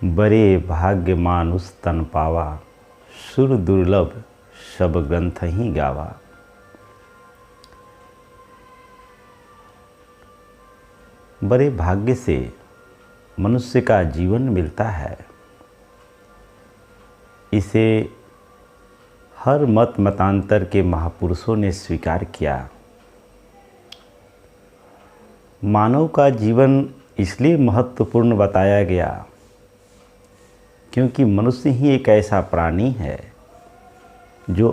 बरे भाग्य मानुष तन पावा, सुर दुर्लभ सब ग्रंथ ही गावा। बड़े भाग्य से मनुष्य का जीवन मिलता है। इसे हर मत मतांतर के महापुरुषों ने स्वीकार किया। मानव का जीवन इसलिए महत्वपूर्ण बताया गया क्योंकि मनुष्य ही एक ऐसा प्राणी है जो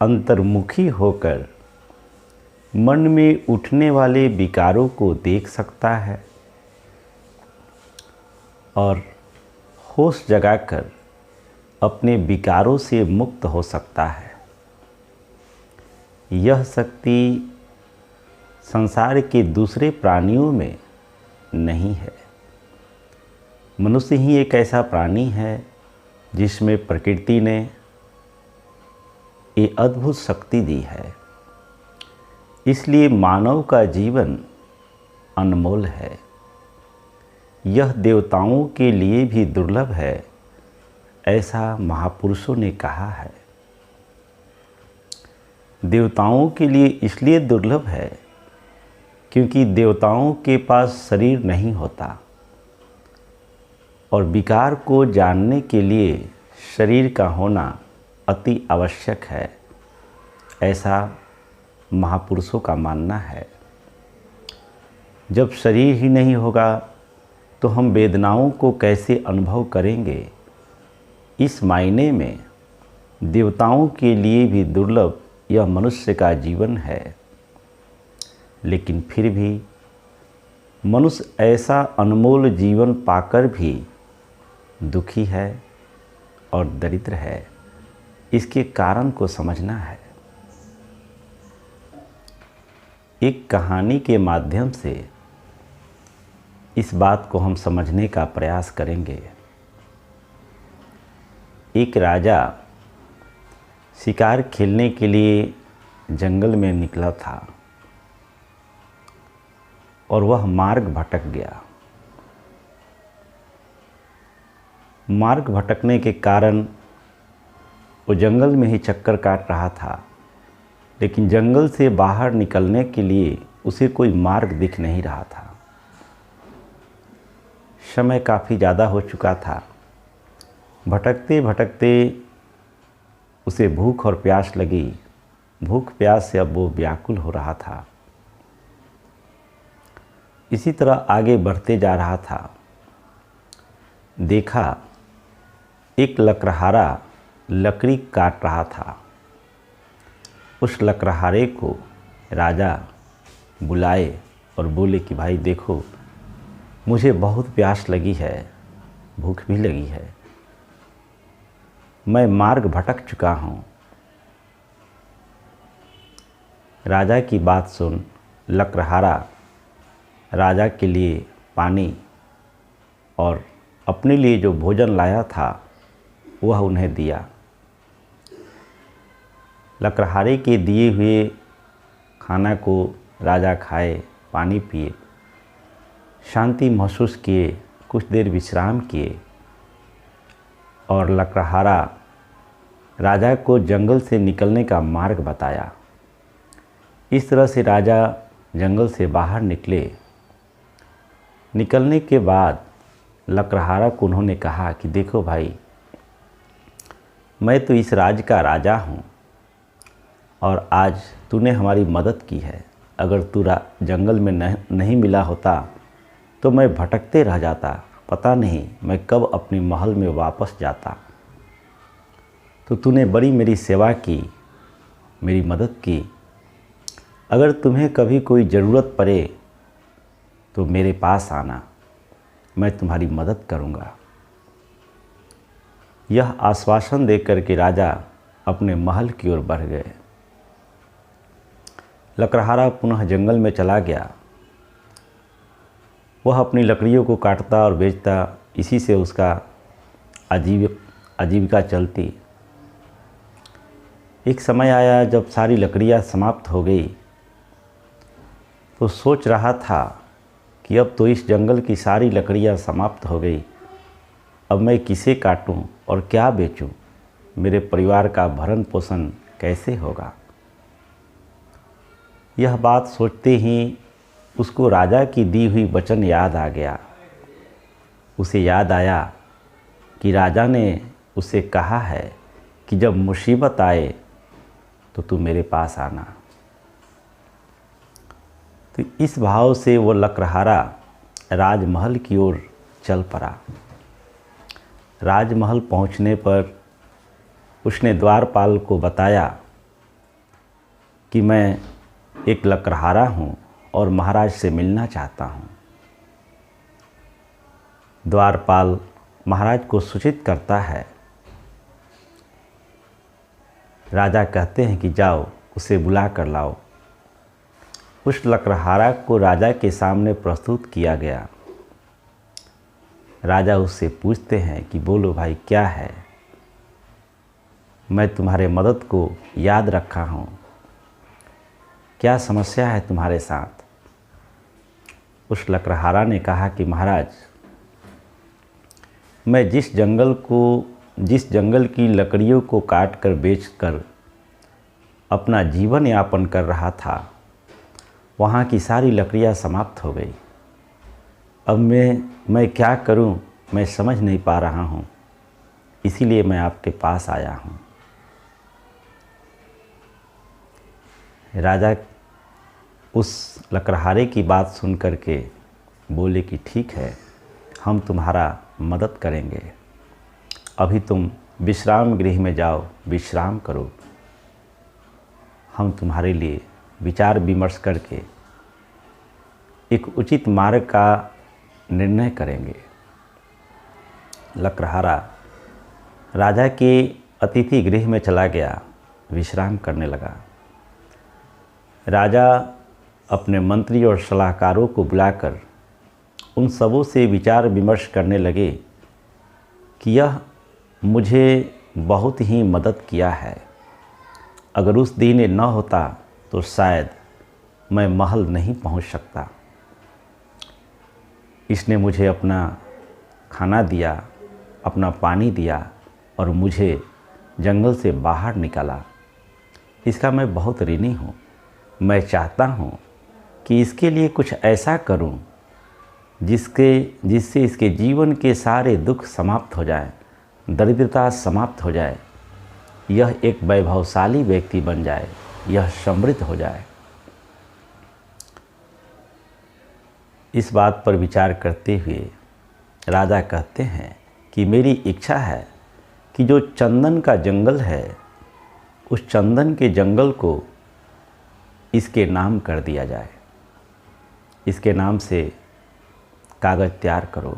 अंतर्मुखी होकर मन में उठने वाले विकारों को देख सकता है और होश जगाकर अपने विकारों से मुक्त हो सकता है। यह शक्ति संसार के दूसरे प्राणियों में नहीं है। मनुष्य ही एक ऐसा प्राणी है जिसमें प्रकृति ने ये अद्भुत शक्ति दी है। इसलिए मानव का जीवन अनमोल है। यह देवताओं के लिए भी दुर्लभ है, ऐसा महापुरुषों ने कहा है। देवताओं के लिए इसलिए दुर्लभ है क्योंकि देवताओं के पास शरीर नहीं होता और विकार को जानने के लिए शरीर का होना अति आवश्यक है, ऐसा महापुरुषों का मानना है। जब शरीर ही नहीं होगा तो हम वेदनाओं को कैसे अनुभव करेंगे। इस मायने में देवताओं के लिए भी दुर्लभ यह मनुष्य का जीवन है। लेकिन फिर भी मनुष्य ऐसा अनमोल जीवन पाकर भी दुखी है और दरिद्र है। इसके कारण को समझना है। एक कहानी के माध्यम से इस बात को हम समझने का प्रयास करेंगे। एक राजा शिकार खेलने के लिए जंगल में निकला था और वह मार्ग भटक गया। मार्ग भटकने के कारण वो जंगल में ही चक्कर काट रहा था, लेकिन जंगल से बाहर निकलने के लिए उसे कोई मार्ग दिख नहीं रहा था। समय काफ़ी ज़्यादा हो चुका था। भटकते भटकते उसे भूख और प्यास लगी। भूख प्यास से अब वो व्याकुल हो रहा था। इसी तरह आगे बढ़ते जा रहा था। देखा एक लकड़हारा लकड़ी काट रहा था। उस लकड़हारे को राजा बुलाए और बोले कि भाई देखो, मुझे बहुत प्यास लगी है, भूख भी लगी है, मैं मार्ग भटक चुका हूँ। राजा की बात सुन लकड़हारा राजा के लिए पानी और अपने लिए जो भोजन लाया था वह उन्हें दिया। लकड़हारे के दिए हुए खाना को राजा खाए, पानी पिए, शांति महसूस किए, कुछ देर विश्राम किए और लकड़हारा राजा को जंगल से निकलने का मार्ग बताया। इस तरह से राजा जंगल से बाहर निकले। निकलने के बाद लकड़हारा को उन्होंने कहा कि देखो भाई, मैं तो इस राज्य का राजा हूँ और आज तूने हमारी मदद की है। अगर तू जंगल में नहीं मिला होता तो मैं भटकते रह जाता, पता नहीं मैं कब अपने महल में वापस जाता। तो तूने बड़ी मेरी सेवा की, मेरी मदद की। अगर तुम्हें कभी कोई ज़रूरत पड़े तो मेरे पास आना, मैं तुम्हारी मदद करूँगा। यह आश्वासन देकर के राजा अपने महल की ओर बढ़ गए। लकड़हारा पुनः जंगल में चला गया। वह अपनी लकड़ियों को काटता और बेचता, इसी से उसका आजीविका चलती। एक समय आया जब सारी लकड़ियाँ समाप्त हो गई तो सोच रहा था कि अब तो इस जंगल की सारी लकड़ियाँ समाप्त हो गई, अब मैं किसे काटूं और क्या बेचूं? मेरे परिवार का भरण पोषण कैसे होगा? यह बात सोचते ही उसको राजा की दी हुई वचन याद आ गया। उसे याद आया कि राजा ने उसे कहा है कि जब मुसीबत आए तो तू मेरे पास आना। तो इस भाव से वो लकड़हारा राजमहल की ओर चल पड़ा। राजमहल पहुंचने पर उसने द्वारपाल को बताया कि मैं एक लकड़हारा हूँ और महाराज से मिलना चाहता हूँ। द्वारपाल महाराज को सूचित करता है। राजा कहते हैं कि जाओ उसे बुला कर लाओ। उस लकड़हारा को राजा के सामने प्रस्तुत किया गया। राजा उससे पूछते हैं कि बोलो भाई क्या है? मैं तुम्हारे मदद को याद रखा हूँ, क्या समस्या है तुम्हारे साथ? उस लकड़हारा ने कहा कि महाराज, मैं जिस जंगल की लकड़ियों को काट कर बेचकर अपना जीवन यापन कर रहा था, वहाँ की सारी लकड़ियाँ समाप्त हो गई। अब मैं क्या करूं, मैं समझ नहीं पा रहा हूँ, इसीलिए मैं आपके पास आया हूँ। राजा उस लकड़हारे की बात सुन कर के बोले कि ठीक है, हम तुम्हारा मदद करेंगे। अभी तुम विश्राम गृह में जाओ, विश्राम करो। हम तुम्हारे लिए विचार विमर्श करके एक उचित मार्ग का निर्णय करेंगे। लकड़हारा राजा के अतिथि गृह में चला गया, विश्राम करने लगा। राजा अपने मंत्री और सलाहकारों को बुलाकर उन सबों से विचार विमर्श करने लगे कि यह मुझे बहुत ही मदद किया है। अगर उस दिन ये न होता तो शायद मैं महल नहीं पहुंच सकता। इसने मुझे अपना खाना दिया, अपना पानी दिया और मुझे जंगल से बाहर निकाला। इसका मैं बहुत ऋणी हूँ। मैं चाहता हूँ कि इसके लिए कुछ ऐसा करूँ जिससे इसके जीवन के सारे दुख समाप्त हो जाएं, दरिद्रता समाप्त हो जाए, यह एक वैभवशाली व्यक्ति बन जाए, यह समृद्ध हो जाए। इस बात पर विचार करते हुए राजा कहते हैं कि मेरी इच्छा है कि जो चंदन का जंगल है, उस चंदन के जंगल को इसके नाम कर दिया जाए। इसके नाम से कागज़ तैयार करो।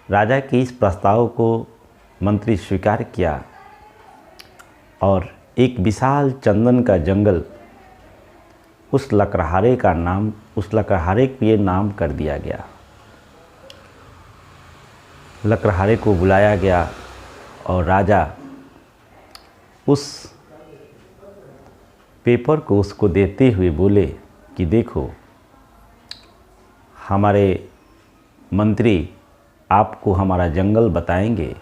राजा के इस प्रस्ताव को मंत्री स्वीकार किया और एक विशाल चंदन का जंगल उस लकड़हारे के नाम कर दिया गया। लकड़हारे को बुलाया गया और राजा उस पेपर को उसको देते हुए बोले कि देखो, हमारे मंत्री आपको हमारा जंगल बताएंगे।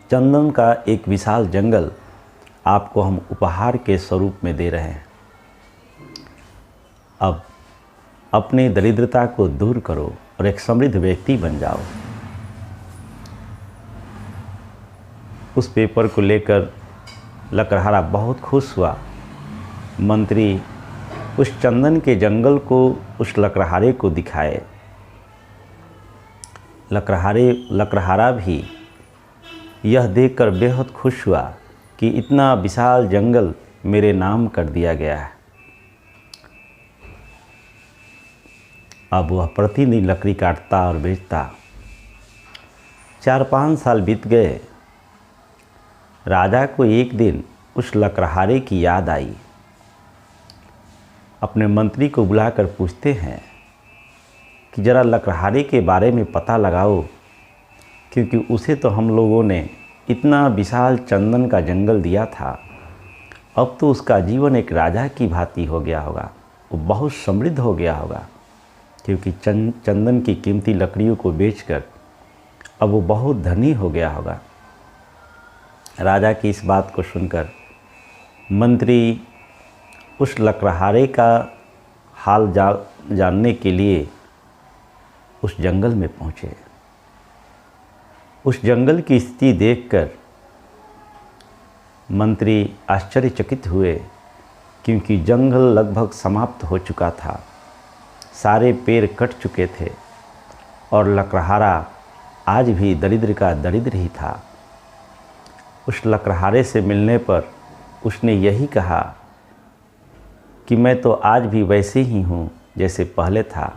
चंदन का एक विशाल जंगल आपको हम उपहार के स्वरूप में दे रहे हैं। अब अपनी दरिद्रता को दूर करो और एक समृद्ध व्यक्ति बन जाओ। उस पेपर को लेकर लकड़हारा बहुत खुश हुआ। मंत्री उस चंदन के जंगल को उस लकड़हारे को दिखाए। लकड़हारा भी यह देखकर बेहद खुश हुआ कि इतना विशाल जंगल मेरे नाम कर दिया गया है। अब वह प्रतिदिन लकड़ी काटता और बेचता। 4-5 साल बीत गए। राजा को एक दिन उस लकड़हारे की याद आई। अपने मंत्री को बुलाकर पूछते हैं कि ज़रा लकड़हारे के बारे में पता लगाओ, क्योंकि उसे तो हम लोगों ने इतना विशाल चंदन का जंगल दिया था। अब तो उसका जीवन एक राजा की भांति हो गया होगा, वो बहुत समृद्ध हो गया होगा, क्योंकि चंदन की कीमती लकड़ियों को बेचकर अब वो बहुत धनी हो गया होगा। राजा की इस बात को सुनकर मंत्री उस लकड़हारे का हाल जानने के लिए उस जंगल में पहुँचे। उस जंगल की स्थिति देखकर मंत्री आश्चर्यचकित हुए, क्योंकि जंगल लगभग समाप्त हो चुका था। सारे पेड़ कट चुके थे और लकड़हारा आज भी दरिद्र का दरिद्र ही था। उस लकड़हारे से मिलने पर उसने यही कहा कि मैं तो आज भी वैसे ही हूँ जैसे पहले था।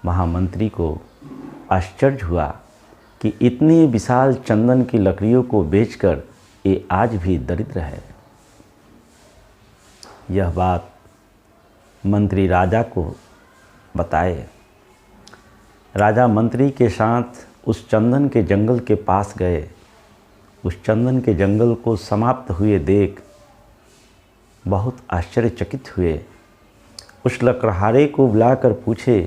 महामंत्री को आश्चर्य हुआ कि इतनी विशाल चंदन की लकड़ियों को बेचकर ये आज भी दरिद्र है। यह बात मंत्री राजा को बताए। राजा मंत्री के साथ उस चंदन के जंगल के पास गए। उस चंदन के जंगल को समाप्त हुए देख बहुत आश्चर्यचकित हुए। उस लकड़हारे को बुलाकर पूछे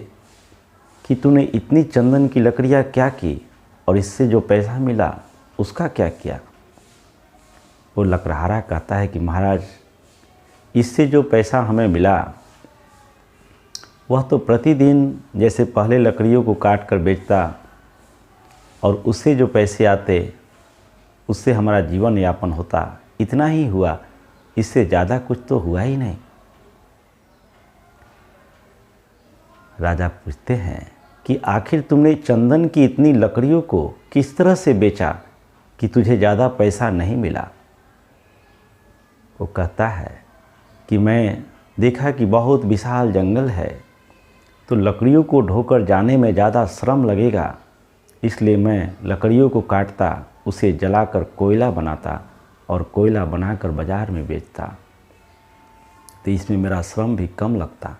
कि तूने इतनी चंदन की लकड़ियाँ क्या की और इससे जो पैसा मिला उसका क्या किया। वो लकड़हारा कहता है कि महाराज, इससे जो पैसा हमें मिला वह तो प्रतिदिन जैसे पहले लकड़ियों को काट कर बेचता और उससे जो पैसे आते उससे हमारा जीवन यापन होता, इतना ही हुआ, इससे ज़्यादा कुछ तो हुआ ही नहीं। राजा पूछते हैं कि आखिर तुमने चंदन की इतनी लकड़ियों को किस तरह से बेचा कि तुझे ज़्यादा पैसा नहीं मिला। वो कहता है कि मैं देखा कि बहुत विशाल जंगल है, तो लकड़ियों को ढोकर जाने में ज़्यादा श्रम लगेगा, इसलिए मैं लकड़ियों को काटता, उसे जलाकर कोयला बनाता और कोयला बनाकर बाज़ार में बेचता, तो इसमें मेरा श्रम भी कम लगता।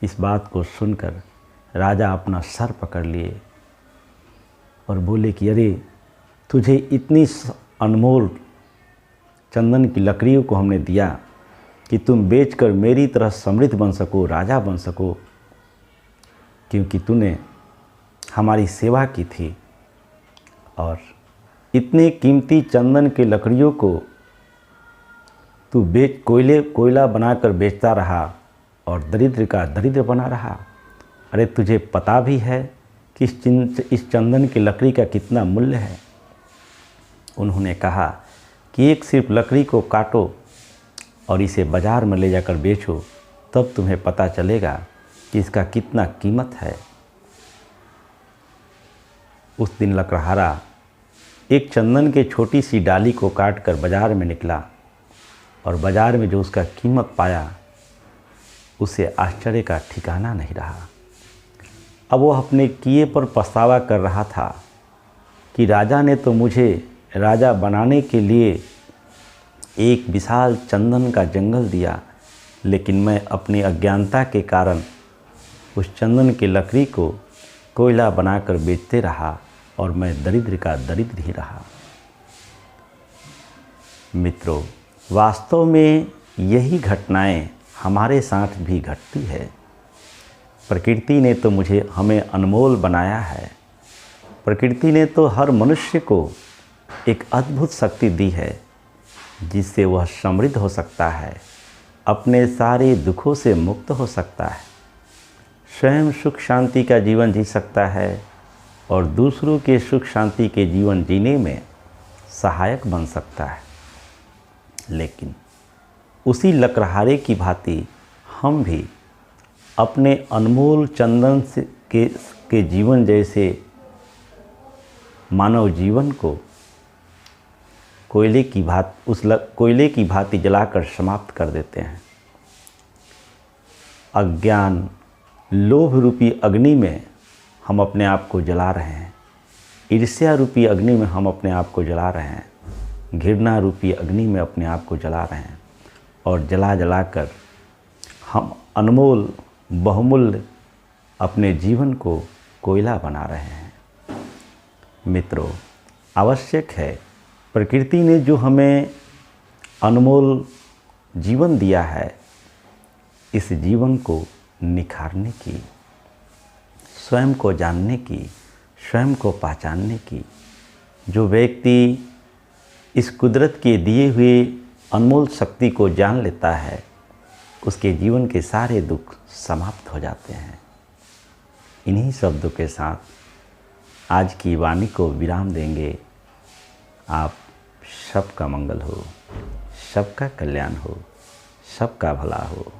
इस बात को सुनकर राजा अपना सर पकड़ लिए और बोले कि अरे, तुझे इतनी अनमोल चंदन की लकड़ियों को हमने दिया कि तुम बेचकर मेरी तरह समृद्ध बन सको, राजा बन सको, क्योंकि तूने हमारी सेवा की थी। और इतने कीमती चंदन की लकड़ियों को तू कोयला बनाकर बेचता रहा और दरिद्र का दरिद्र बना रहा। अरे, तुझे पता भी है कि इस चंदन की लकड़ी का कितना मूल्य है। उन्होंने कहा कि एक सिर्फ लकड़ी को काटो और इसे बाज़ार में ले जाकर बेचो, तब तुम्हें पता चलेगा कि इसका कितना कीमत है। उस दिन लकड़हारा एक चंदन के छोटी सी डाली को काटकर बाज़ार में निकला और बाज़ार में जो उसका कीमत पाया, उसे आश्चर्य का ठिकाना नहीं रहा। अब वो अपने किए पर पछतावा कर रहा था कि राजा ने तो मुझे राजा बनाने के लिए एक विशाल चंदन का जंगल दिया, लेकिन मैं अपनी अज्ञानता के कारण उस चंदन की लकड़ी को कोयला बनाकर बेचते रहा और मैं दरिद्र का दरिद्र ही रहा। मित्रों, वास्तव में यही घटनाएं हमारे साथ भी घटती है। प्रकृति ने तो हमें अनमोल बनाया है। प्रकृति ने तो हर मनुष्य को एक अद्भुत शक्ति दी है, जिससे वह समृद्ध हो सकता है, अपने सारे दुखों से मुक्त हो सकता है, स्वयं सुख शांति का जीवन जी सकता है और दूसरों के सुख शांति के जीवन जीने में सहायक बन सकता है। लेकिन उसी लकड़हारे की भांति हम भी अपने अनमोल चंदन के जीवन जैसे मानव जीवन को कोयले की भांति जलाकर समाप्त कर देते हैं। अज्ञान, लोभ रूपी अग्नि में हम अपने आप को जला रहे हैं। ईर्ष्या रूपी अग्नि में हम अपने आप को जला रहे हैं। घृणा रूपी अग्नि में अपने आप को जला रहे हैं और जला कर हम अनमोल बहुमूल्य अपने जीवन को कोयला बना रहे हैं। मित्रों, आवश्यक है प्रकृति ने जो हमें अनमोल जीवन दिया है, इस जीवन को निखारने की, स्वयं को जानने की, स्वयं को पहचानने की। जो व्यक्ति इस कुदरत के दिए हुए अनमोल शक्ति को जान लेता है, उसके जीवन के सारे दुख समाप्त हो जाते हैं। इन्हीं शब्दों के साथ आज की वाणी को विराम देंगे। आप सबका मंगल हो, सबका कल्याण हो, सबका भला हो।